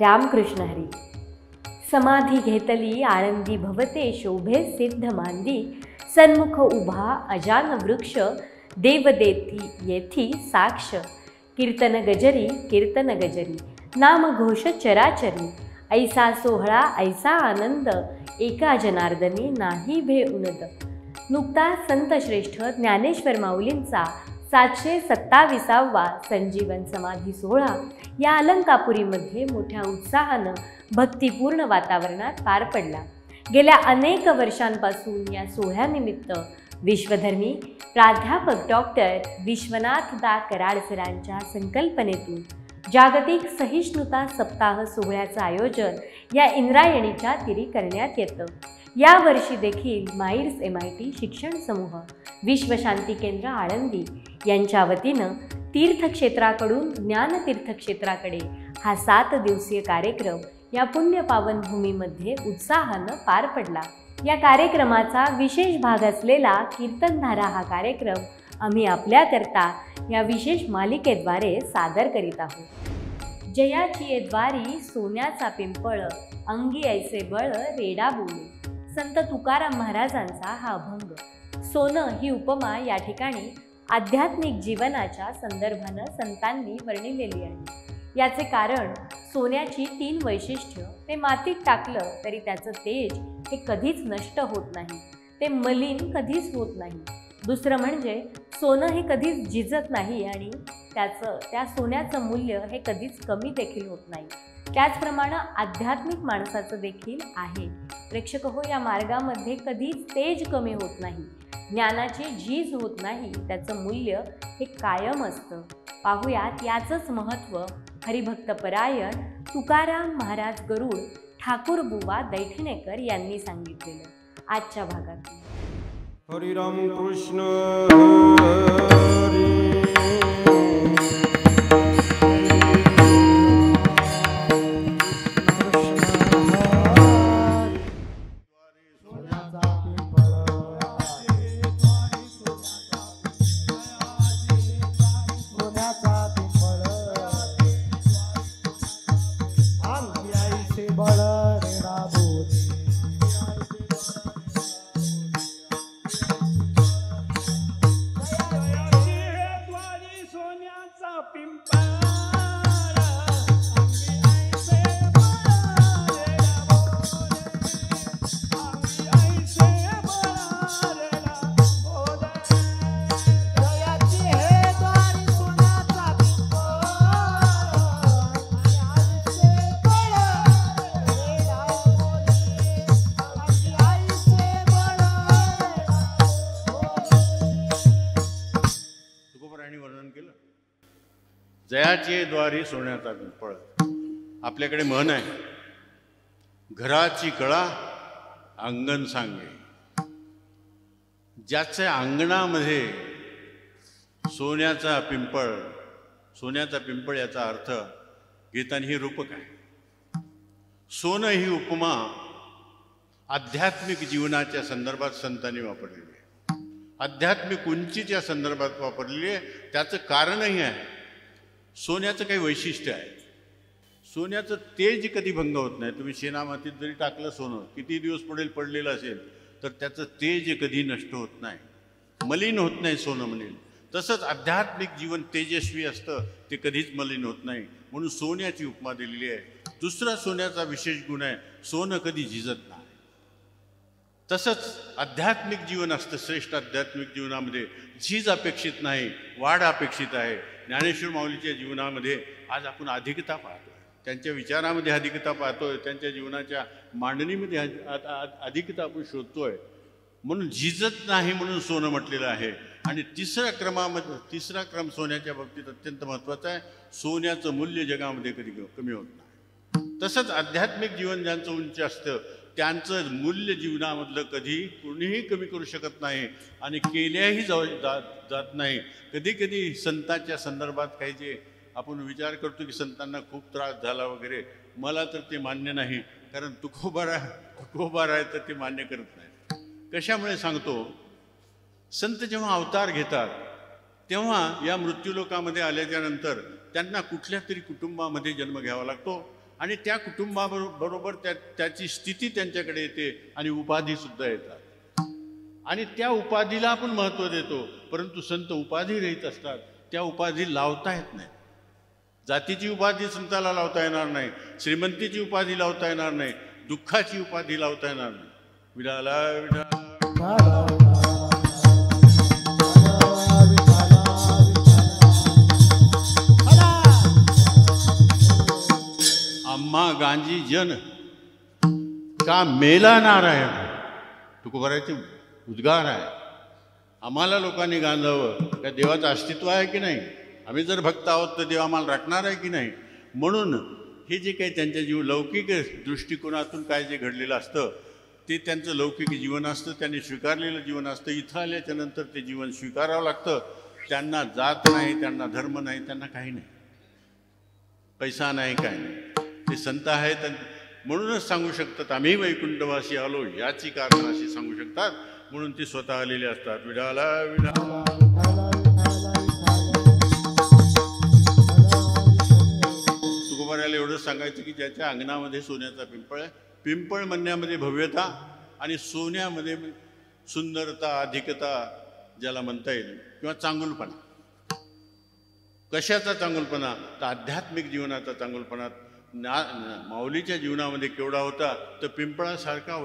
रामकृष्ण हरी. समाधी घेतली आळंदी भवते शोभे सिद्ध मांदी, सन्मुख उभा अजान वृक्ष देवदेती येथी साक्ष. कीर्तन गजरी नाम घोष चराचरी, ऐसा सोहळा ऐसा आनंद एका जनार्दनी नाही भे उनद. नुकताच संतश्रेष्ठ ज्ञानेश्वर माऊलींचा 727वा संजीवन समाधी सोहळा या अलंकापुरीमध्ये मोठ्या उत्साहानं भक्तिपूर्ण वातावरणात पार पडला. गेल्या अनेक वर्षांपासून या सोहळ्यानिमित्त विश्वधर्मी प्राध्यापक डॉक्टर विश्वनाथ दा कराड सरांच्या संकल्पनेतून जागतिक सहिष्णुता सप्ताह सोहळ्याचं आयोजन या इंद्रायणीच्या तीरी करण्यात येतं. यावर्षी देखील माईर्स MIT शिक्षण समूह, विश्वशांती केंद्र आळंदी यांच्या वतीनं तीर्थक्षेत्राकडून ज्ञानतीर्थक्षेत्राकडे हा 7 दिवसीय कार्यक्रम या पुण्यपावन भूमीमध्ये उत्साहानं पार पडला. या कार्यक्रमाचा विशेष भाग असलेला कीर्तनधारा हा कार्यक्रम आम्ही आपल्याकरता या विशेष मालिकेद्वारे सादर करीत आहोत. जयाची ये द्वारी सोन्याचा पिंपळ, अंगी ऐसे बळ रेडा बोले. संत तुकाराम महाराजांचा हा अभंग. सोनं ही उपमा या ठिकाणी आध्यात्मिक जीवनाच्या संदर्भानं संतांनी वर्णिलेली आहे. याचे कारण सोन्याची 3 वैशिष्ट्य. ते मातीत टाकलं तरी त्याचं तेज हे कधीच नष्ट होत नाही, ते मलिन कधीच होत नाही. दुसरं म्हणजे सोनं हे कधीच झिजत नाही आणि त्या सोन्याचं मूल्य हे कधीच कमी देखील होत नाही. त्याचप्रमाणे आध्यात्मिक माणसाचं देखील आहे. प्रेक्षक हो, या मार्गामध्ये कधीच तेज कमी होत नाही, ज्ञानाची झीज होत नाही, त्याचं मूल्य हे कायम असतं. पाहूयात याचंच महत्त्व हरिभक्तपरायण तुकाराम महाराज गरुड ठाकूर बुवा दैठणेकर यांनी सांगितलेलं आजच्या भागात. हरी राम कृष्ण हरी. जयाचे द्वारी सोन्याचा पिंपळ. आपल्याकडे म्हण आहे, घराची कळा अंगण सांगे. ज्याच्या अंगणामध्ये सोन्याचा पिंपळ याचा अर्थ घेताना ही रूपक आहे. सोनं ही उपमा आध्यात्मिक जीवनाच्या संदर्भात संतांनी वापरलेली आहे, आध्यात्मिक उंचीच्या संदर्भात वापरलेली आहे. त्याचं कारणही आहे, सोन्याचं काही वैशिष्ट्य आहे. सोन्याचं तेज कधी भंग होत नाही. तुम्ही शेणामातीत जरी टाकलं सोनं, किती दिवस पडलेलं असेल तर त्याचं तेज कधी नष्ट होत नाही, मलिन होत नाही सोनं मलिन. तसंच आध्यात्मिक जीवन तेजस्वी असतं, ते कधीच मलिन होत नाही. म्हणून सोन्याची उपमा दिलेली आहे. दुसरा सोन्याचा विशेष गुण आहे, सोनं कधी झिजत नाही. तसंच आध्यात्मिक जीवन असतं. श्रेष्ठ आध्यात्मिक जीवनामध्ये झीज अपेक्षित नाही, वाढ अपेक्षित आहे. ज्ञानेश्वर माऊलीच्या जीवनामध्ये आज आपण अधिकता पाहतोय, त्यांच्या विचारामध्ये अधिकता पाहतोय, त्यांच्या जीवनाच्या मांडणीमध्ये अधिकता आपण शोधतोय. म्हणून झिजत नाही म्हणून सोनं म्हटलेलं आहे. आणि तिसरा क्रम सोन्याच्या बाबतीत अत्यंत महत्त्वाचा आहे. सोन्याचं मूल्य जगामध्ये कधी कमी होत नाही. तसंच आध्यात्मिक जीवन ज्यांचं उंच असतं त्यांचं मूल्य जीवनामधलं कधी कोणीही कमी करू शकत नाही आणि केल्याही जात नाही. कधी कधी संतांच्या संदर्भात काही जे आपण विचार करतो की संतांना खूप त्रास झाला वगैरे, मला तर ते मान्य नाही. कारण तुकोबार आहे तर ते मान्य करत नाही. कशामुळे सांगतो, संत जेव्हा अवतार घेतात तेव्हा या मृत्यूलोकामध्ये आल्याच्या नंतर त्यांना कुठल्या तरी कुटुंबामध्ये जन्म घ्यावा लागतो आणि त्या कुटुंबाबरोबर त्याची स्थिती त्यांच्याकडे येते आणि उपाधीसुद्धा येतात आणि त्या उपाधीला आपण महत्त्व देतो. परंतु संत उपाधी रहित असतात, त्या उपाधी लावता येत नाही. जातीची उपाधी संताला लावता येणार नाही, श्रीमंतीची उपाधी लावता येणार नाही, दुःखाची उपाधी लावता येणार नाही. विठाला विठा आम्हा गांजी जन का मेला नारायण, तुकोबाराचे उद्गार आहे. आम्हाला लोकांनी गांजावं, त्या देवाचं अस्तित्व आहे की नाही, आम्ही जर भक्त आहोत तर देव आम्हाला राखणार आहे की नाही. म्हणून हे जे काही त्यांच्या लौकिक दृष्टिकोनातून काय जे घडलेलं असतं ते त्यांचं लौकिक जीवन असतं, त्यांनी स्वीकारलेलं जीवन असतं. इथं आल्याच्या नंतर ते जीवन स्वीकारावं लागतं. त्यांना जात नाही, त्यांना धर्म नाही, त्यांना काही नाही, पैसा नाही, काय नाही. ते संत आहेत म्हणूनच सांगू शकतात आम्ही वैकुंठवासी आलो, याची कारण अशी सांगू शकतात. म्हणून ते स्वतः आलेले असतात. विठाला विठाला. तुकोबाराला एवढंच सांगायचं की ज्याच्या अंगणामध्ये सोन्याचा पिंपळ आहे, पिंपळ म्हणण्यामध्ये भव्यता आणि सोन्यामध्ये सुंदरता, अधिकता ज्याला म्हणता येईल, किंवा चांगुलपणा. कशाचा चांगुलपणा? तर आध्यात्मिक जीवनाचा चांगुलपणा. माऊलीच्या जीवनामध्ये केवढा होता तर पिंपळासारखा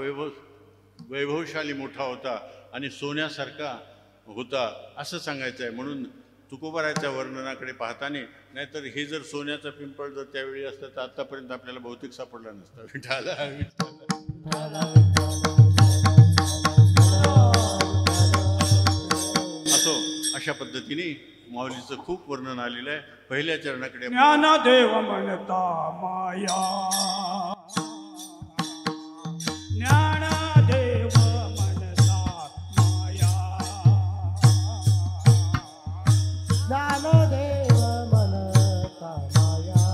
वैभवशाली मोठा होता आणि सोन्यासारखा होता असं सांगायचं आहे. म्हणून तुकोबाराच्या वर्णनाकडे पाहताना, नाहीतर हे जर सोन्याचा पिंपळ जर त्यावेळी असतं तर आतापर्यंत आपल्याला बहुतेक सापडला नसता. विठाला असो, अशा पद्धतीने माऊलीचं खूप वर्णन आलेलं आहे. पहिल्या चरणाकडे ज्ञानदेव म्हणता माया, ज्ञानदेव म्हणता माया, ज्ञानदेव म्हणता माया,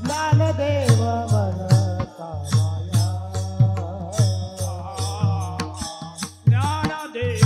ज्ञानदेव म्हणता माया, ज्ञानदेव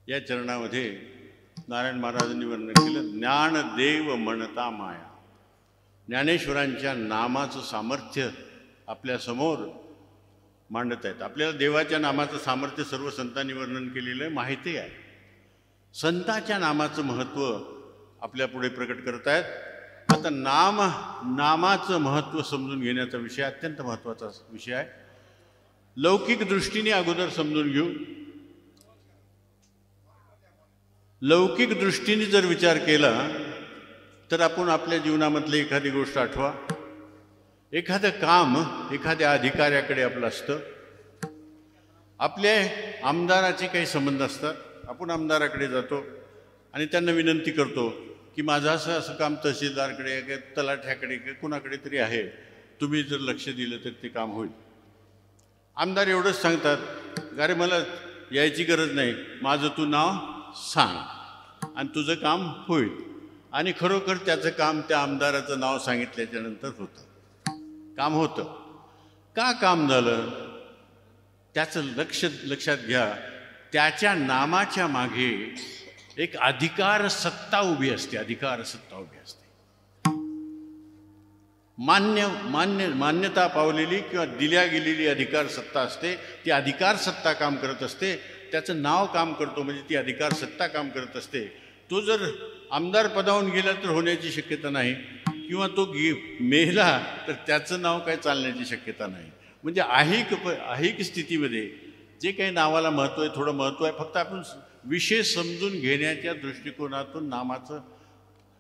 या चरणामध्ये नारायण महाराजांनी वर्णन केलं, ज्ञानदेव म्हणता माया. ज्ञानेश्वरांच्या नामाचं सामर्थ्य आपल्यासमोर मांडत आहेत. आपल्याला देवाच्या नामाचं सामर्थ्य सर्व संतांनी वर्णन केलेलं आहे, माहिती आहे. संताच्या नामाचं महत्त्व आपल्यापुढे प्रकट करत आहेत. आता नामाचं महत्त्व समजून घेण्याचा विषय अत्यंत महत्त्वाचा विषय आहे. लौकिक दृष्टीने अगोदर समजून घेऊ. लौकिक दृष्टीने जर विचार केला तर आपण आपल्या जीवनामधली एखादी गोष्ट आठवा. एखादं काम एखाद्या अधिकाऱ्याकडे आपलं असतं. आपल्या आमदाराचे काही संबंध असतात. आपण आमदाराकडे जातो आणि त्यांना विनंती करतो की माझं असं काम तहसीलदारकडे किंवा तलाठ्याकडे किंवा कुणाकडे तरी आहे, तुम्ही जर लक्ष दिलं तर ते काम होईल. आमदार एवढंच सांगतात, अरे मला यायची गरज नाही, माझं तू नाव सांग आणि तुझं काम होईल. आणि खरोखर त्याचं काम त्या आमदाराचं नाव सांगितल्याच्या नंतर होतं, काम होतं. का काम झालं त्याचं लक्षात घ्या. त्याच्या नामाच्या मागे एक अधिकार सत्ता उभी असते. अधिकार सत्ता उभी असते. मान्यता पावलेली किंवा दिल्या गेलेली अधिकार सत्ता असते, ती अधिकार सत्ता काम करत असते, त्याचं नाव काम करतो म्हणजे ती अधिकार सत्ता काम करत असते. तो जर आमदार पदावून गेला तर होण्याची शक्यता नाही, किंवा तो मेला तर त्याचं नाव काय चालण्याची शक्यता नाही. म्हणजे ऐहिक स्थितीमध्ये जे काही नावाला महत्त्व आहे, थोडं महत्त्व आहे, फक्त आपण विषय समजून घेण्याच्या दृष्टिकोनातून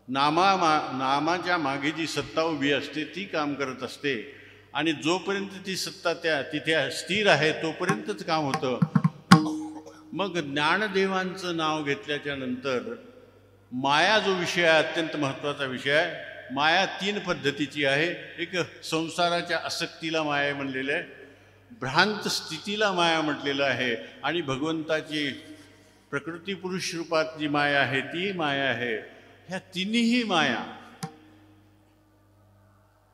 नामाच्या मागे जी सत्ता उभी असते ती काम करत असते. आणि जोपर्यंत ती सत्ता तिथे स्थिर आहे तोपर्यंतच काम होतं. मग ज्ञानदेवांचं नाव घेतल्याच्या नंतर माया जो विषय आहे अत्यंत महत्त्वाचा विषय आहे. माया 3 पद्धतीची आहे. एक संसाराच्या आसक्तीला माया म्हणलेलं आहे, भ्रांत स्थितीला माया म्हटलेलं आहे, आणि भगवंताची प्रकृती पुरुष रूपात जी माया आहे ती माया आहे. ह्या तिन्ही माया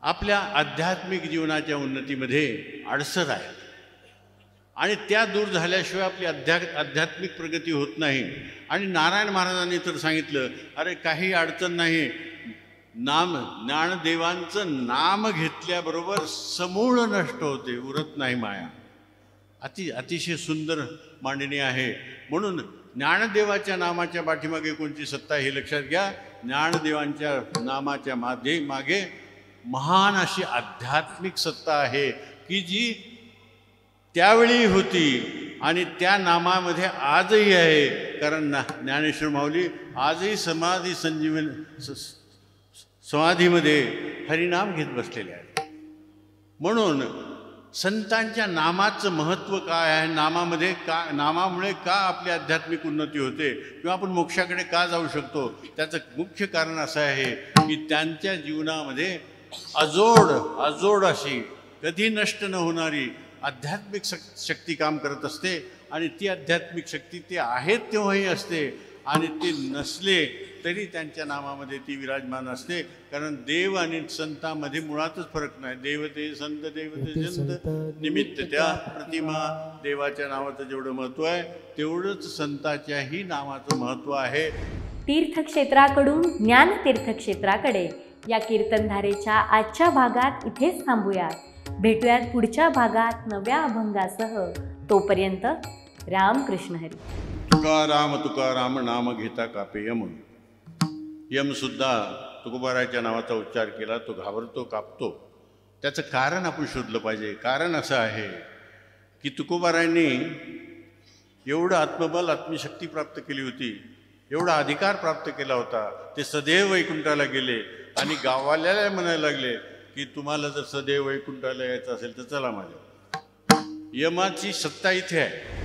आपल्या आध्यात्मिक जीवनाच्या उन्नतीमध्ये अडसर आहेत, आणि त्या दूर झाल्याशिवाय आपली आध्यात्मिक प्रगती होत नाही. आणि नारायण महाराजांनी तर सांगितलं, अरे काही अडचण नाही, ज्ञानदेवांचं नाम घेतल्याबरोबर समूळ नष्ट होते, उरत नाही माया. अतिशय सुंदर मांडणी आहे. म्हणून ज्ञानदेवाच्या नामाच्या पाठीमागे कोणती सत्ता हे लक्षात घ्या. ज्ञानदेवांच्या नामाच्या मागे महान अशी आध्यात्मिक सत्ता आहे की जी त्यावेळी होती आणि त्या नामामध्ये आजही आहे. कारण ज्ञानेश्वर माऊली आजही समाधीमध्ये हरिनाम घेत बसलेले आहेत. म्हणून संतांच्या नामाचं महत्त्व काय आहे, नामामुळे का आपली आध्यात्मिक उन्नती होते किंवा आपण मोक्षाकडे का जाऊ शकतो, त्याचं मुख्य कारण असं आहे की त्यांच्या जीवनामध्ये अजोड अशी कधी नष्ट न होणारी आध्यात्मिक शक्ती काम करत असते. आणि ती आध्यात्मिक शक्ती ते आहेत तेव्हाही असते, आणि ते नसले तरी त्यांच्या नामामध्ये ती विराजमान असते. कारण देव आणि संतांमध्ये मुळातच फरक नाही. देवते संत देवते संत निमित्त त्या प्रतिमा. देवाच्या नावाचं जेवढं महत्त्व आहे तेवढंच संताच्याही नावाचं महत्त्व आहे. तीर्थक्षेत्राकडून ज्ञानतीर्थक्षेत्राकडे या कीर्तनधारेच्या आजच्या भागात इथेच थांबूयात. भेटूयात पुढच्या भागात नव्या अभंगासह. तोपर्यंत रामकृष्ण हरी. तुकाराम नाम घेता कापे यम. यमसुद्धा तुकोबाराच्या नावाचा उच्चार केला तो घाबरतो, कापतो. त्याचं कारण आपण शोधलं पाहिजे. कारण असं आहे की तुकोबारायांनी एवढं आत्मबल आत्मशक्ती प्राप्त केली होती, एवढा अधिकार प्राप्त केला होता. ते सदैव वैकुंठाला गेले आणि गाववाल्याला म्हणायला लागले की तुम्हाला जर सदैव वैकुंठाला यायचं असेल तर चला माझ्या. यमाची सत्ता इथे आहे,